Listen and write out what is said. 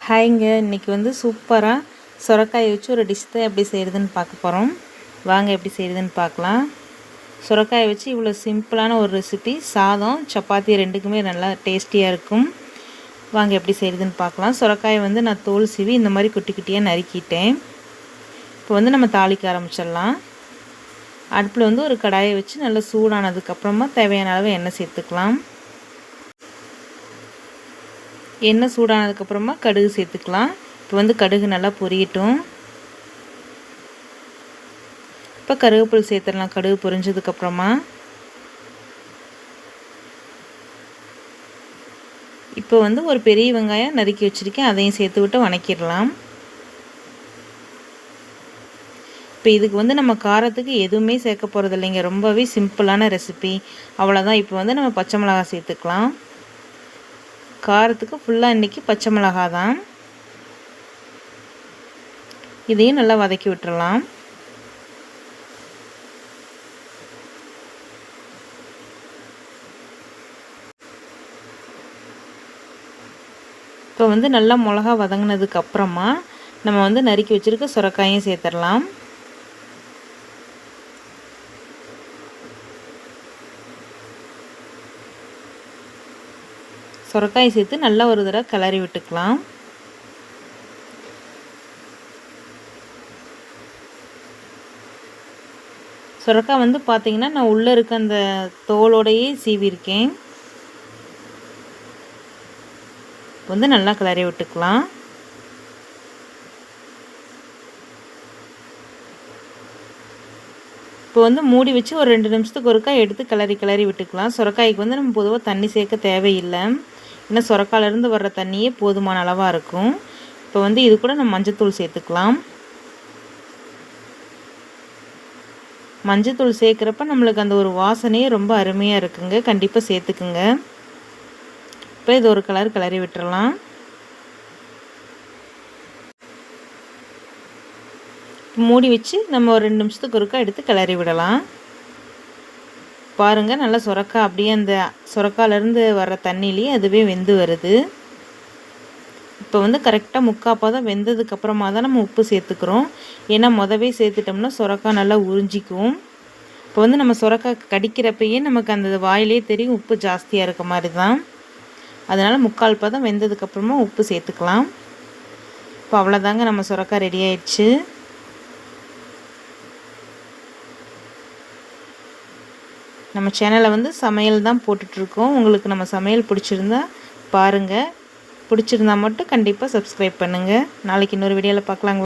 ஹாய்ங்க, இன்றைக்கி வந்து சூப்பராக சுரக்காயை வச்சு ஒரு டிஷ் தான் எப்படி செய்கிறதுன்னு பார்க்க போகிறோம். வாங்க எப்படி செய்கிறதுன்னு பார்க்கலாம். சுரக்காயை வச்சு இவ்வளோ சிம்பிளான ஒரு ரெசிபி, சாதம் சப்பாத்தி ரெண்டுக்குமே நல்லா டேஸ்டியாக இருக்கும். வாங்க எப்படி செய்கிறதுன்னு பார்க்கலாம். சுரக்காயை வந்து நான் தோல் சீவி இந்த மாதிரி குட்டி குட்டியாக நறுக்கிட்டேன். இப்போ வந்து நம்ம தாளிக்க ஆரம்பிச்சிடலாம். அடுப்பில் வந்து ஒரு கடாயை வச்சு நல்லா சூடானதுக்கப்புறமா தேவையான அளவு எண்ணெய் சேர்த்துக்கலாம். எண்ணெய் சூடானதுக்கப்புறமா கடுகு சேர்த்துக்கலாம். இப்போ வந்து கடுகு நல்லா பொரியட்டும். இப்போ கருவேப்பிலை சேர்த்துடலாம். கடுகு பொரிஞ்சதுக்கப்புறமா இப்போ வந்து ஒரு பெரிய வெங்காயம் நறுக்கி வச்சுருக்கேன், அதையும் சேர்த்து விட்டு வணக்கிடலாம். இப்போ இதுக்கு வந்து நம்ம காரத்துக்கு எதுவுமே சேர்க்க போகிறது இல்லைங்க, ரொம்பவே சிம்பிளான ரெசிபி, அவ்வளோதான். இப்போ வந்து நம்ம பச்சை மிளகாய் சேர்த்துக்கலாம். காரத்துக்கு ஃபுல்லாக இன்றைக்கி பச்சை மிளகா தான். இதையும் நல்லா வதக்கி விட்டுறலாம். இப்போ வந்து நல்லா மிளகா வதங்கினதுக்கு அப்புறமா நம்ம வந்து நறுக்கி வச்சுருக்க சுரக்காயும் சேர்த்துடலாம். சுரக்காயை சேர்த்து நல்லா ஒரு தடவை கிளறி விட்டுக்கலாம். சுரக்காய் வந்து பார்த்திங்கன்னா நான் உள்ளே இருக்க அந்த தோலோடையே சீவிருக்கேன். வந்து நல்லா கிளறி விட்டுக்கலாம். இப்போ வந்து மூடி வச்சு ஒரு 2 நிமிஷத்துக்கு ஒருக்கா எடுத்து கிளறி விட்டுக்கலாம். சுரக்காய்க்கு வந்து நம்ம பொதுவாக தண்ணி சேர்க்க தேவையில்லை, ஏன்னா சுரக்காயிலேருந்து வர்ற தண்ணியே போதுமான அளவாக இருக்கும். இப்போ வந்து இது கூட நம்ம மஞ்சத்தூள் சேர்த்துக்கலாம். மஞ்சத்தூள் சேர்க்குறப்ப நம்மளுக்கு அந்த ஒரு வாசனையே ரொம்ப அருமையாக இருக்குங்க, கண்டிப்பாக சேர்த்துக்குங்க. இப்போ இது ஒரு கிளறி விட்டுறலாம். மூடி வச்சு நம்ம ஒரு 2 நிமிஷத்துக்கு ஒருக்கா எடுத்து கிளறி விடலாம். பாருங்கள், நல்லா சுரக்காய் அப்படியே அந்த சுரக்காயிலேருந்து வர்ற தண்ணியிலேயே அதுவே வெந்து வருது. இப்போ வந்து கரெக்டாக முக்காப்பாக வெந்ததுக்கப்புறமா தான் நம்ம உப்பு சேர்த்துக்கிறோம், ஏன்னா மொதவே சேர்த்துட்டோம்னா சுரக்காய் நல்லா உறிஞ்சிக்கும். இப்போ வந்து நம்ம சுரக்காய் கடிக்கிறப்பயே நமக்கு அந்த வாயிலே தெரியும் உப்பு ஜாஸ்தியாக இருக்க மாதிரி தான். அதனால் முக்கால் பதம் வெந்ததுக்கப்புறமா உப்பு சேர்த்துக்கலாம். இப்போ அவ்வளோதாங்க, நம்ம சுரக்காய் ரெடி ஆயிடுச்சு. நம்ம சேனலில் வந்து சமையல் தான் போட்டுட்ருக்கோம். உங்களுக்கு நம்ம சமையல் பிடிச்சிருந்தா பாருங்கள். பிடிச்சிருந்தா மட்டும் கண்டிப்பாக சப்ஸ்கிரைப் பண்ணுங்கள். நாளைக்கு இன்னொரு வீடியோவில் பார்க்கலாங்க.